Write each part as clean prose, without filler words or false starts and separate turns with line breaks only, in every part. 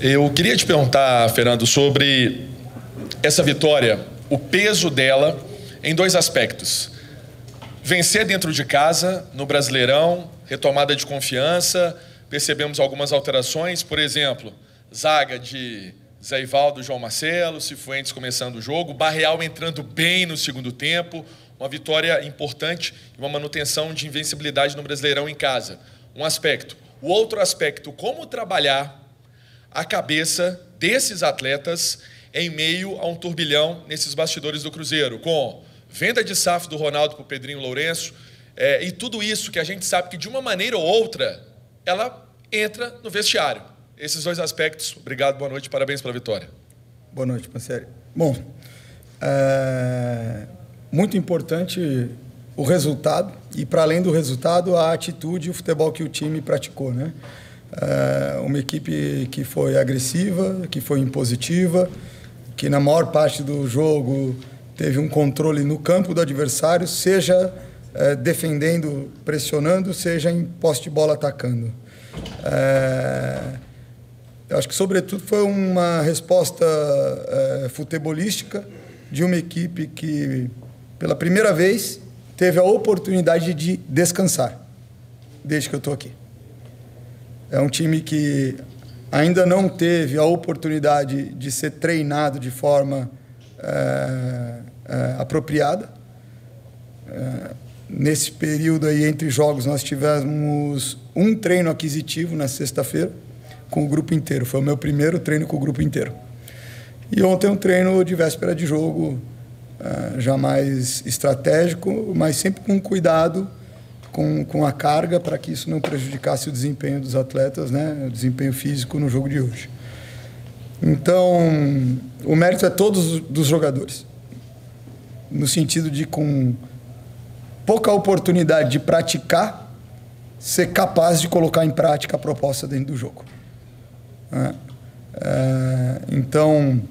Eu queria te perguntar, Fernando, sobre essa vitória, o peso dela em dois aspectos. Vencer dentro de casa, no Brasileirão, retomada de confiança, percebemos algumas alterações, por exemplo, zaga de Zé Ivaldo, João Marcelo, Cifuentes começando o jogo, Barreal entrando bem no segundo tempo, uma vitória importante e uma manutenção de invencibilidade no Brasileirão em casa. Um aspecto. O outro aspecto, como trabalhar a cabeça desses atletas em meio a um turbilhão nesses bastidores do Cruzeiro, com venda de SAF do Ronaldo para o Pedrinho Lourenço, e tudo isso que a gente sabe que, de uma maneira ou outra, ela entra no vestiário. Esses dois aspectos. Obrigado, boa noite, parabéns pela vitória.
Boa noite, Pansieri. Bom, muito importante o resultado e, para além do resultado, a atitude e o futebol que o time praticou, né? Uma equipe que foi agressiva, que foi impositiva, que na maior parte do jogo teve um controle no campo do adversário, seja defendendo, pressionando, seja em posse de bola atacando. Eu acho que, sobretudo, foi uma resposta futebolística de uma equipe que, pela primeira vez, teve a oportunidade de descansar, desde que eu estou aqui. É um time que ainda não teve a oportunidade de ser treinado de forma apropriada. Nesse período aí, entre jogos, nós tivemos um treino aquisitivo na sexta-feira, com o grupo inteiro. Foi o meu primeiro treino com o grupo inteiro. E ontem um treino de véspera de jogo, já mais estratégico, mas sempre com cuidado com a carga, para que isso não prejudicasse o desempenho dos atletas, né? O desempenho físico no jogo de hoje. Então, o mérito é todos dos jogadores, no sentido de, com pouca oportunidade de praticar, ser capaz de colocar em prática a proposta dentro do jogo. Então,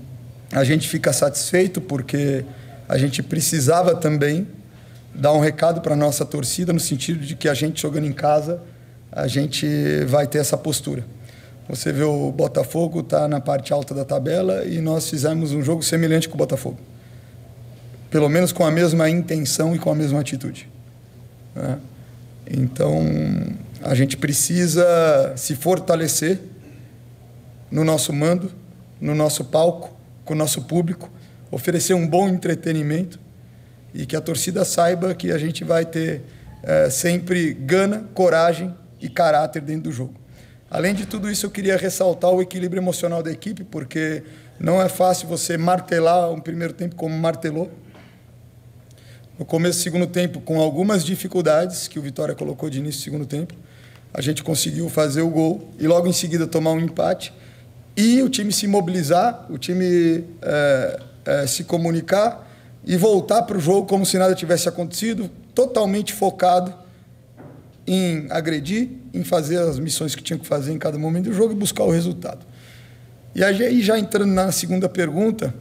a gente fica satisfeito porque a gente precisava também dar um recado para a nossa torcida, no sentido de que a gente, jogando em casa, a gente vai ter essa postura. Você vê, o Botafogo está na parte alta da tabela e nós fizemos um jogo semelhante com o Botafogo. Pelo menos com a mesma intenção e com a mesma atitude. Então, a gente precisa se fortalecer no nosso mando, no nosso palco, com o nosso público, oferecer um bom entretenimento e que a torcida saiba que a gente vai ter sempre gana, coragem e caráter dentro do jogo. Além de tudo isso, eu queria ressaltar o equilíbrio emocional da equipe, porque não é fácil você martelar um primeiro tempo como martelou. No começo do segundo tempo, com algumas dificuldades que o Vitória colocou de início do segundo tempo, a gente conseguiu fazer o gol e logo em seguida tomar um empate. E o time se mobilizar, o time se comunicar e voltar para o jogo como se nada tivesse acontecido, totalmente focado em agredir, em fazer as missões que tinha que fazer em cada momento do jogo e buscar o resultado. E aí, já entrando na segunda pergunta,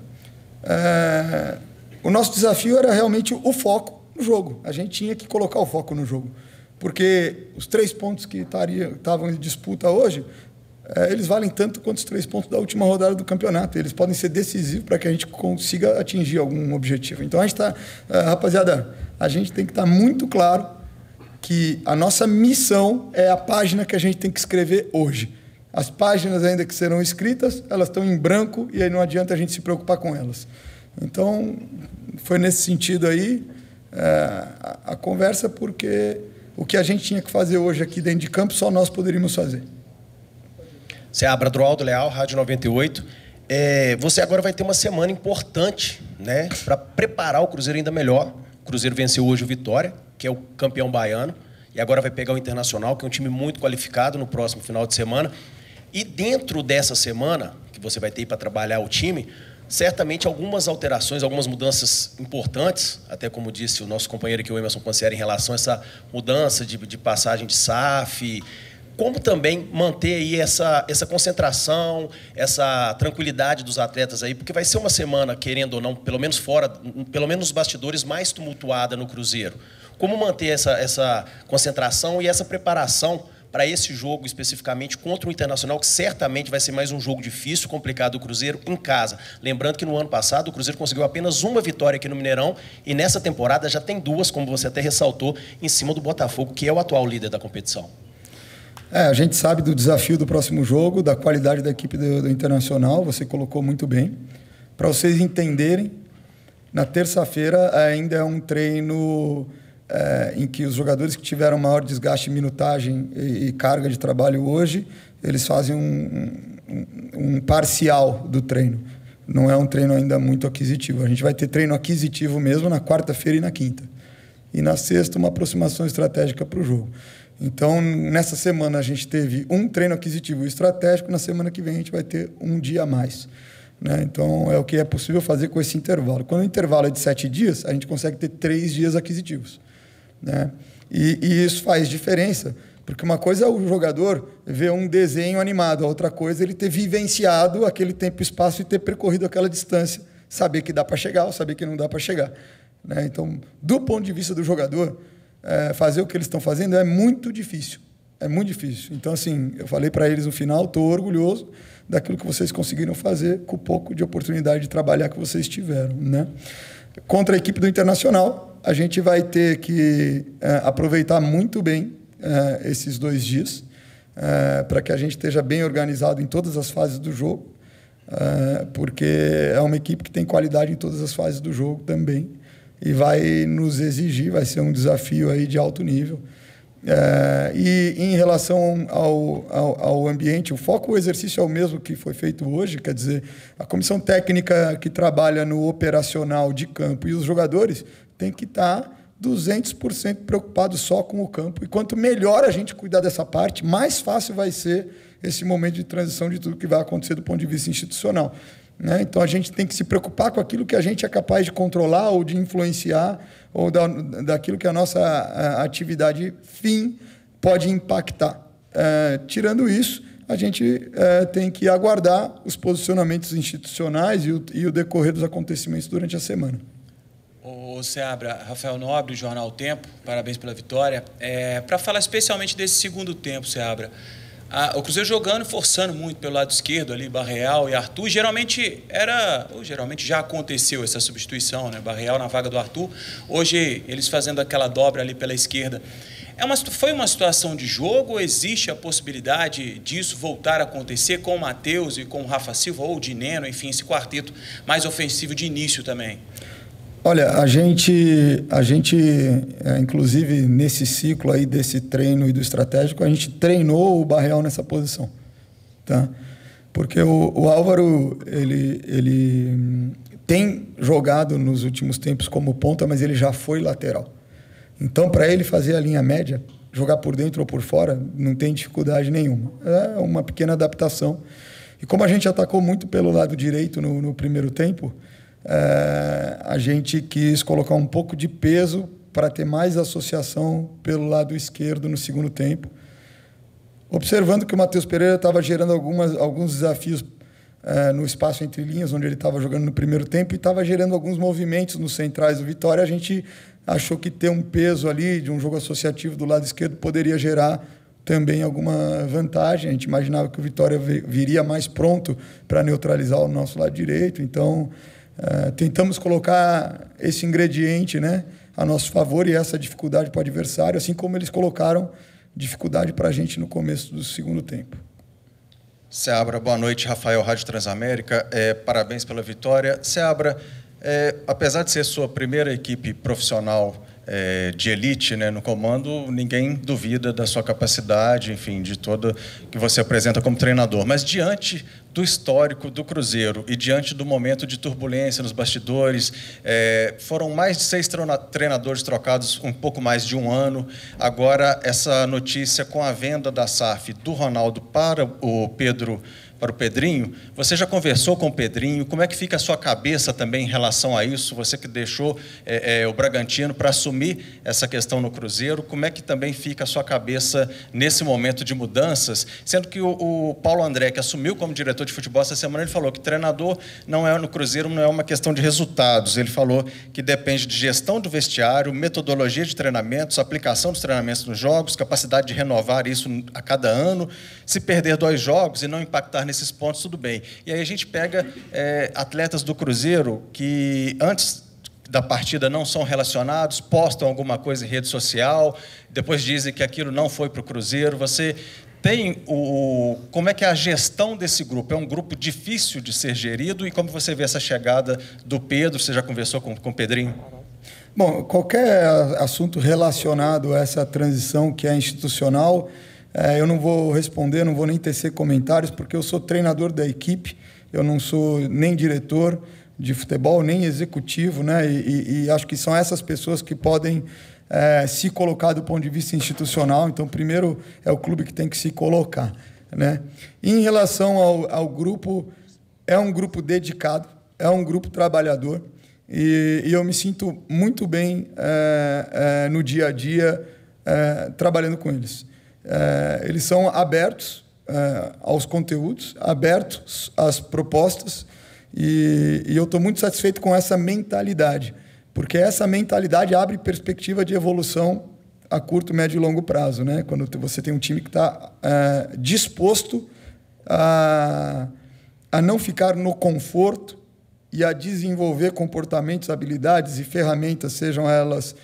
o nosso desafio era realmente o foco no jogo. A gente tinha que colocar o foco no jogo, porque os 3 pontos que estavam em disputa hoje, eles valem tanto quanto os 3 pontos da última rodada do campeonato. Eles podem ser decisivos para que a gente consiga atingir algum objetivo. Então, a gente está, rapaziada, a gente tem que estar muito claro que a nossa missão é a página que a gente tem que escrever hoje. As páginas ainda que serão escritas, elas estão em branco e aí não adianta a gente se preocupar com elas. Então, foi nesse sentido aí a conversa, porque o que a gente tinha que fazer hoje aqui dentro de campo, só nós poderíamos fazer.
Seabra, Adroaldo Leal, Rádio 98. Você agora vai ter uma semana importante, né, para preparar o Cruzeiro ainda melhor. O Cruzeiro venceu hoje o Vitória, que é o campeão baiano, e agora vai pegar o Internacional, que é um time muito qualificado, no próximo final de semana. E dentro dessa semana, que você vai ter para trabalhar o time, certamente algumas alterações, algumas mudanças importantes, até como disse o nosso companheiro aqui, o Emerson Pansieri, em relação a essa mudança de passagem de SAF, como também manter aí essa concentração, essa tranquilidade dos atletas aí, porque vai ser uma semana, querendo ou não, pelo menos fora, pelo menos nos bastidores, mais tumultuada no Cruzeiro. Como manter essa concentração e essa preparação para esse jogo especificamente contra o Internacional, que certamente vai ser mais um jogo difícil, complicado do Cruzeiro em casa. Lembrando que no ano passado o Cruzeiro conseguiu apenas uma vitória aqui no Mineirão e nessa temporada já tem duas, como você até ressaltou, em cima do Botafogo, que é o atual líder da competição.
A gente sabe do desafio do próximo jogo, da qualidade da equipe do Internacional, você colocou muito bem. Para vocês entenderem, na terça-feira ainda é um treino em que os jogadores que tiveram maior desgaste, minutagem e carga de trabalho hoje, eles fazem um parcial do treino. Não é um treino ainda muito aquisitivo. A gente vai ter treino aquisitivo mesmo na quarta-feira e na quinta. E na sexta, uma aproximação estratégica para o jogo. Então, nessa semana, a gente teve um treino aquisitivo e estratégico. Na semana que vem, a gente vai ter um dia a mais. Né? Então, é o que é possível fazer com esse intervalo. Quando o intervalo é de 7 dias, a gente consegue ter 3 dias aquisitivos. Né? E isso faz diferença. Porque uma coisa é o jogador ver um desenho animado, a outra coisa é ele ter vivenciado aquele tempo e espaço e ter percorrido aquela distância, saber que dá para chegar ou saber que não dá para chegar. Né? Então, do ponto de vista do jogador, fazer o que eles estão fazendo é muito difícil. É muito difícil. Então, assim, eu falei para eles no final, estou orgulhoso daquilo que vocês conseguiram fazer com o pouco de oportunidade de trabalhar que vocês tiveram. Né? Contra a equipe do Internacional, a gente vai ter que aproveitar muito bem esses 2 dias, para que a gente esteja bem organizado em todas as fases do jogo, porque é uma equipe que tem qualidade em todas as fases do jogo também, e vai nos exigir, vai ser um desafio aí de alto nível. E em relação ao ambiente, o foco, o exercício é o mesmo que foi feito hoje, quer dizer, a comissão técnica que trabalha no operacional de campo e os jogadores têm que estar 200% preocupado só com o campo. E quanto melhor a gente cuidar dessa parte, mais fácil vai ser esse momento de transição de tudo que vai acontecer do ponto de vista institucional. Né? Então, a gente tem que se preocupar com aquilo que a gente é capaz de controlar ou de influenciar, ou daquilo que a nossa atividade fim pode impactar. Tirando isso, a gente tem que aguardar os posicionamentos institucionais e o decorrer dos acontecimentos durante a semana.
Ô Seabra, Rafael Nobre, Jornal Tempo, parabéns pela vitória. Para falar especialmente desse segundo tempo, Seabra, o Cruzeiro jogando e forçando muito pelo lado esquerdo, ali, Barreal e Arthur. Geralmente já aconteceu essa substituição, né? Barreal na vaga do Arthur. Hoje, eles fazendo aquela dobra ali pela esquerda. Foi uma situação de jogo ou existe a possibilidade disso voltar a acontecer com o Matheus e com o Rafa Silva, ou o Dineno, enfim, esse quarteto mais ofensivo de início também?
Olha, a gente inclusive, nesse ciclo aí desse treino e do estratégico, a gente treinou o Barreal nessa posição. Tá? Porque o Álvaro, ele tem jogado nos últimos tempos como ponta, mas ele já foi lateral. Então, para ele fazer a linha média, jogar por dentro ou por fora, não tem dificuldade nenhuma. É uma pequena adaptação. E como a gente atacou muito pelo lado direito no primeiro tempo, a gente quis colocar um pouco de peso para ter mais associação pelo lado esquerdo no segundo tempo, observando que o Matheus Pereira estava gerando alguns desafios no espaço entre linhas, onde ele estava jogando no primeiro tempo, e estava gerando alguns movimentos nos centrais do Vitória. A gente achou que ter um peso ali de um jogo associativo do lado esquerdo poderia gerar também alguma vantagem. A gente imaginava que o Vitória viria mais pronto para neutralizar o nosso lado direito, então tentamos colocar esse ingrediente, né, a nosso favor, e essa dificuldade para o adversário, assim como eles colocaram dificuldade para a gente no começo do segundo tempo.
Seabra, boa noite. Rafael, Rádio Transamérica. Parabéns pela vitória. Seabra, apesar de ser sua primeira equipe profissional de elite, né, no comando, ninguém duvida da sua capacidade, enfim, de toda que você apresenta como treinador. Mas diante do histórico do Cruzeiro e diante do momento de turbulência nos bastidores, foram mais de 6 treinadores trocados, um pouco mais de um ano. Agora, essa notícia com a venda da SAF do Ronaldo para o Pedro para o Pedrinho. Você já conversou com o Pedrinho? Como é que fica a sua cabeça também em relação a isso? Você que deixou o Bragantino para assumir essa questão no Cruzeiro, como é que também fica a sua cabeça nesse momento de mudanças? Sendo que o Paulo André, que assumiu como diretor de futebol essa semana, ele falou que treinador não é no Cruzeiro, não é uma questão de resultados. Ele falou que depende de gestão do vestiário, metodologia de treinamentos, aplicação dos treinamentos nos jogos, capacidade de renovar isso a cada ano. Se perder 2 jogos e não impactar nesses pontos, tudo bem. E aí a gente pega atletas do Cruzeiro que antes da partida não são relacionados, postam alguma coisa em rede social, depois dizem que aquilo não foi para o Cruzeiro. Você tem como é que é a gestão desse grupo? É um grupo difícil de ser gerido? E como você vê essa chegada do Pedro? Você já conversou com o Pedrinho?
Bom, qualquer assunto relacionado a essa transição que é institucional, eu não vou responder, não vou nem tecer comentários, porque eu sou treinador da equipe, eu não sou nem diretor de futebol, nem executivo, né? E acho que são essas pessoas que podem se colocar do ponto de vista institucional. Então, primeiro é o clube que tem que se colocar, né? Em relação ao grupo, é um grupo dedicado, é um grupo trabalhador, e eu me sinto muito bem no dia a dia trabalhando com eles. Eles são abertos aos conteúdos, abertos às propostas, e eu estou muito satisfeito com essa mentalidade, porque essa mentalidade abre perspectiva de evolução a curto, médio e longo prazo, né? Quando você tem um time que está disposto a não ficar no conforto e a desenvolver comportamentos, habilidades e ferramentas, sejam elas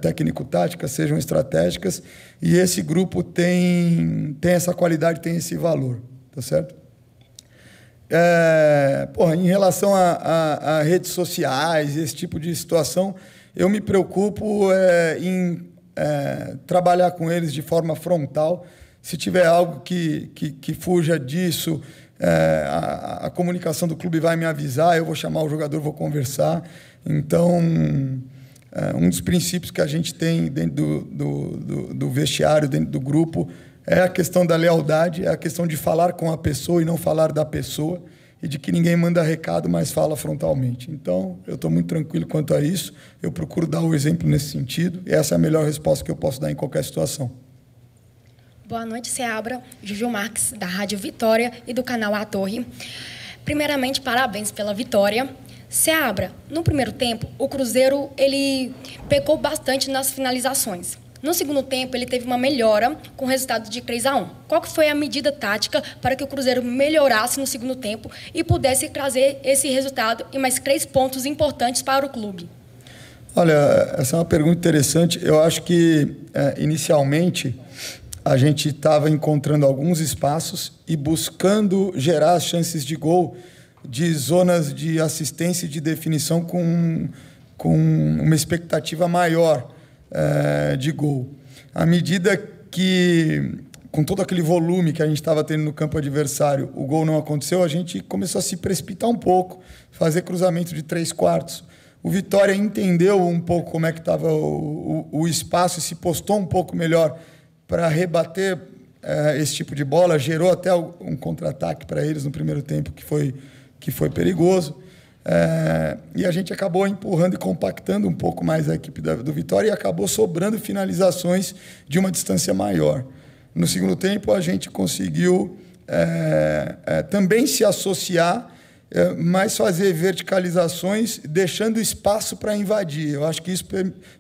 técnico-táticas, sejam estratégicas, e esse grupo tem essa qualidade, tem esse valor, tá certo? Em relação a redes sociais, esse tipo de situação, eu me preocupo em trabalhar com eles de forma frontal. Se tiver algo que fuja disso, a comunicação do clube vai me avisar, eu vou chamar o jogador, vou conversar. Então, um dos princípios que a gente tem dentro do vestiário, dentro do grupo, é a questão da lealdade, é a questão de falar com a pessoa e não falar da pessoa, e de que ninguém manda recado, mas fala frontalmente. Então, eu estou muito tranquilo quanto a isso, eu procuro dar o exemplo nesse sentido, e essa é a melhor resposta que eu posso dar em qualquer situação.
Boa noite, Seabra, Juju Marques, da Rádio Vitória e do canal A Torre. Primeiramente, parabéns pela vitória. Seabra, no primeiro tempo, o Cruzeiro ele pecou bastante nas finalizações. No segundo tempo, ele teve uma melhora com o resultado de 3-1. Qual que foi a medida tática para que o Cruzeiro melhorasse no segundo tempo e pudesse trazer esse resultado e mais 3 pontos importantes para o clube?
Olha, essa é uma pergunta interessante. Eu acho que, inicialmente, a gente estava encontrando alguns espaços e buscando gerar as chances de gol de zonas de assistência e de definição com uma expectativa maior de gol. À medida que, com todo aquele volume que a gente estava tendo no campo adversário, o gol não aconteceu, a gente começou a se precipitar um pouco, fazer cruzamento de 3/4. O Vitória entendeu um pouco como é que estava o espaço e se postou um pouco melhor para rebater esse tipo de bola, gerou até um contra-ataque para eles no primeiro tempo que foi perigoso. E a gente acabou empurrando e compactando um pouco mais a equipe do Vitória e acabou sobrando finalizações de uma distância maior. No segundo tempo, a gente conseguiu também se associar, mas fazer verticalizações, deixando espaço para invadir. Eu acho que isso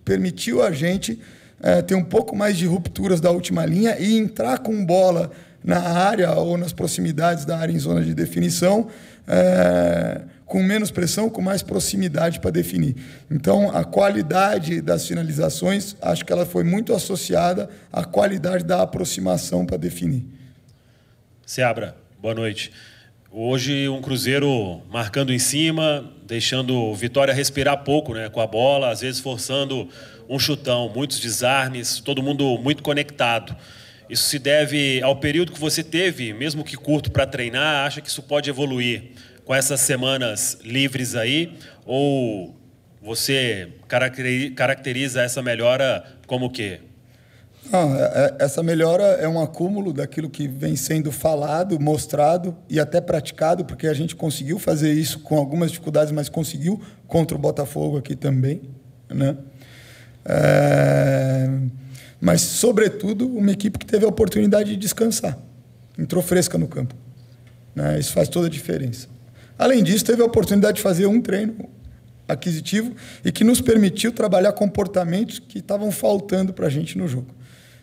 permitiu a gente ter um pouco mais de rupturas da última linha e entrar com bola na área ou nas proximidades da área em zona de definição, com menos pressão, com mais proximidade para definir. Então, a qualidade das finalizações, acho que ela foi muito associada à qualidade da aproximação para definir.
Seabra, boa noite. Hoje, um Cruzeiro marcando em cima, deixando o Vitória respirar pouco, né, com a bola, às vezes forçando um chutão, muitos desarmes, todo mundo muito conectado. Isso se deve ao período que você teve, mesmo que curto, para treinar? Acha que isso pode evoluir com essas semanas livres aí? Ou você caracteriza essa melhora como o quê?
Essa melhora é um acúmulo daquilo que vem sendo falado, mostrado e até praticado, porque a gente conseguiu fazer isso com algumas dificuldades, mas conseguiu contra o Botafogo aqui também, né? Mas, sobretudo, uma equipe que teve a oportunidade de descansar, entrou fresca no campo, né? Isso faz toda a diferença. Além disso, teve a oportunidade de fazer um treino aquisitivo e que nos permitiu trabalhar comportamentos que estavam faltando para a gente no jogo.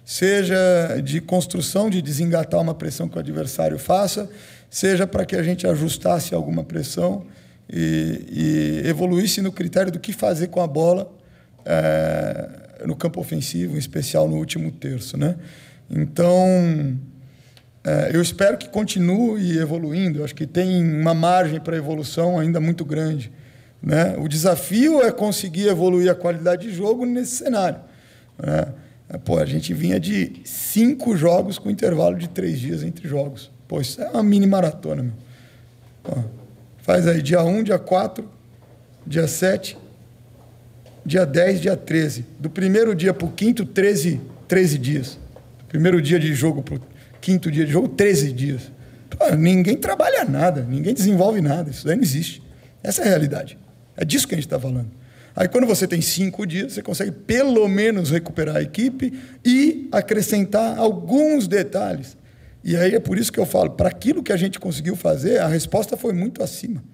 Seja de construção, de desengatar uma pressão que o adversário faça, seja para que a gente ajustasse alguma pressão e evoluísse no critério do que fazer com a bola no campo ofensivo, em especial no último terço, né? Então, eu espero que continue evoluindo. Eu acho que tem uma margem para evolução ainda muito grande, né? O desafio é conseguir evoluir a qualidade de jogo nesse cenário, né? A gente vinha de 5 jogos com intervalo de 3 dias entre jogos. Isso é uma mini maratona, meu. Faz aí dia 1, dia 4, dia 7, dia 10, dia 13. Do primeiro dia para o quinto, 13 dias. Do primeiro dia de jogo para o quinto dia de jogo, 13 dias. Ninguém trabalha nada, ninguém desenvolve nada. Isso daí não existe. Essa é a realidade. É disso que a gente está falando. Aí, quando você tem 5 dias, você consegue pelo menos recuperar a equipe e acrescentar alguns detalhes. E aí é por isso que eu falo, para aquilo que a gente conseguiu fazer, a resposta foi muito acima.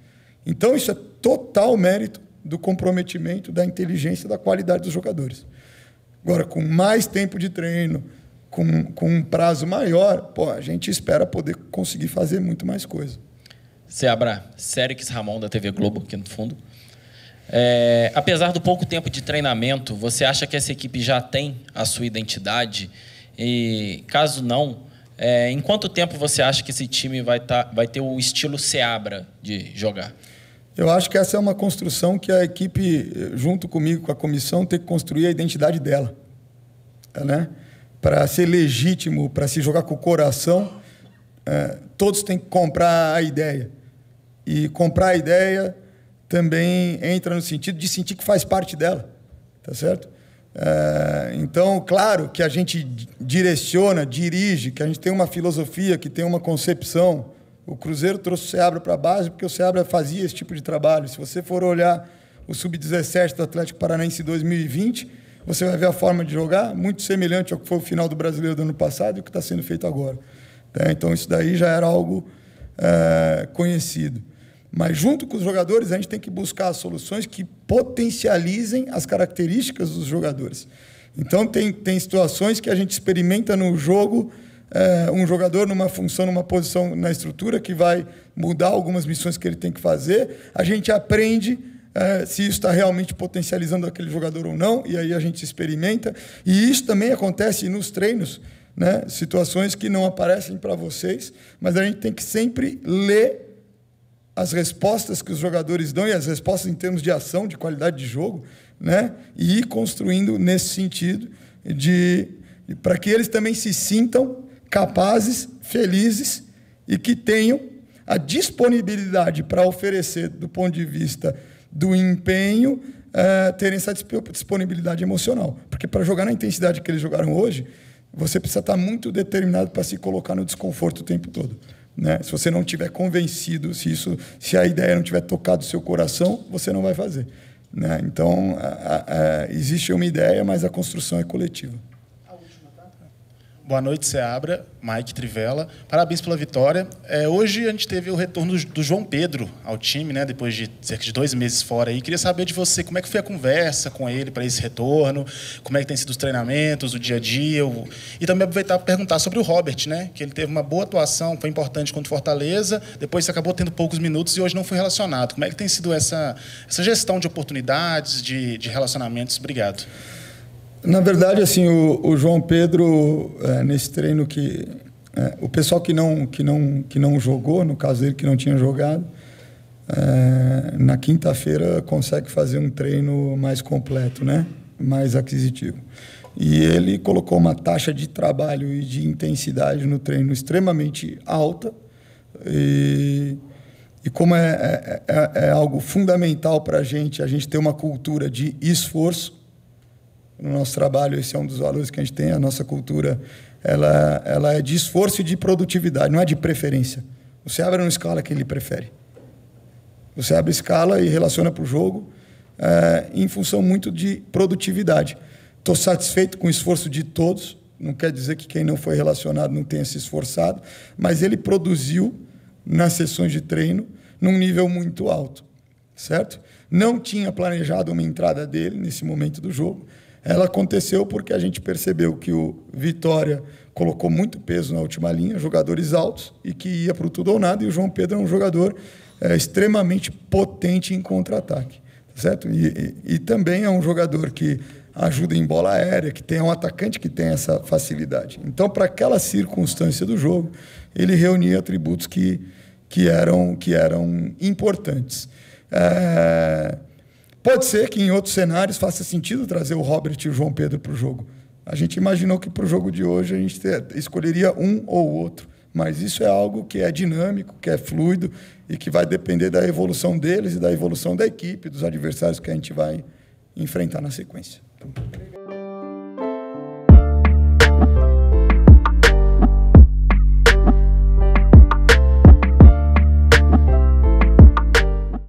Então, isso é total mérito do comprometimento, da inteligência, da qualidade dos jogadores. Agora, com mais tempo de treino, com um prazo maior, a gente espera poder conseguir fazer muito mais coisa.
Seabra, Sérix Ramon, da TV Globo, aqui no fundo. Apesar do pouco tempo de treinamento, você acha que essa equipe já tem a sua identidade? E, caso não, em quanto tempo você acha que esse time vai ter o estilo Seabra de jogar?
Eu acho que essa é uma construção que a equipe, junto comigo, com a comissão, tem que construir a identidade dela, né? Para ser legítimo, para se jogar com o coração, todos têm que comprar a ideia. E comprar a ideia também entra no sentido de sentir que faz parte dela, tá certo? Então, claro que a gente direciona, dirige, que a gente tem uma filosofia, que tem uma concepção. O Cruzeiro trouxe o Seabra para a base porque o Seabra fazia esse tipo de trabalho. Se você for olhar o Sub-17 do Atlético Paranaense 2020, você vai ver a forma de jogar muito semelhante ao que foi o final do Brasileiro do ano passado e o que está sendo feito agora. Então, isso daí já era algo conhecido. Mas, junto com os jogadores, a gente tem que buscar soluções que potencializem as características dos jogadores. Então, tem situações que a gente experimenta no jogo, um jogador numa função, numa posição na estrutura, que vai mudar algumas missões que ele tem que fazer. A gente aprende se isso está realmente potencializando aquele jogador ou não, e aí a gente experimenta. E isso também acontece nos treinos, né? Situações que não aparecem para vocês, mas a gente tem que sempre ler as respostas que os jogadores dão e as respostas em termos de ação, de qualidade de jogo, né? E ir construindo nesse sentido para que eles também se sintam capazes, felizes e que tenham a disponibilidade para oferecer, do ponto de vista do empenho, terem essa disponibilidade emocional. Porque para jogar na intensidade que eles jogaram hoje, você precisa estar muito determinado para se colocar no desconforto o tempo todo, né? Se você não estiver convencido, se a ideia não tiver tocado o seu coração, você não vai fazer, né? Então, existe uma ideia, mas a construção é coletiva.
Boa noite, Seabra, Mike Trivela. Parabéns pela vitória. Hoje a gente teve o retorno do João Pedro ao time, né, depois de cerca de 2 meses fora. E queria saber de você como é que foi a conversa com ele para esse retorno, como é que tem sido os treinamentos, o dia a dia. E também aproveitar para perguntar sobre o Robert, né, que ele teve uma boa atuação, foi importante contra o Fortaleza, depois você acabou tendo poucos minutos e hoje não foi relacionado. Como é que tem sido essa gestão de oportunidades, de relacionamentos? Obrigado.
Na verdade, assim, o João Pedro, nesse treino o pessoal que não jogou, no caso dele que não tinha jogado, na quinta-feira consegue fazer um treino mais completo, né? Mais aquisitivo. E ele colocou uma taxa de trabalho e de intensidade no treino extremamente alta. E como é algo fundamental para a gente ter uma cultura de esforço, no nosso trabalho, esse é um dos valores que a gente tem, a nossa cultura, ela é de esforço e de produtividade, não é de preferência. O Seabra não escala quem ele prefere. O Seabra escala e relaciona para o jogo em função muito de produtividade. Estou satisfeito com o esforço de todos, não quer dizer que quem não foi relacionado não tenha se esforçado, mas ele produziu nas sessões de treino num nível muito alto, certo? Não tinha planejado uma entrada dele nesse momento do jogo. Ela aconteceu porque a gente percebeu que o Vitória colocou muito peso na última linha, jogadores altos, e que ia para o tudo ou nada, e o João Pedro é um jogador extremamente potente em contra-ataque, certo? E também é um jogador que ajuda em bola aérea, que tem um atacante que tem essa facilidade. Então, para aquela circunstância do jogo, ele reunia atributos que eram importantes. Pode ser que em outros cenários faça sentido trazer o Robert e o João Pedro para o jogo. A gente imaginou que para o jogo de hoje a gente escolheria um ou outro, mas isso é algo que é dinâmico, que é fluido e que vai depender da evolução deles e da evolução da equipe, dos adversários que a gente vai enfrentar na sequência.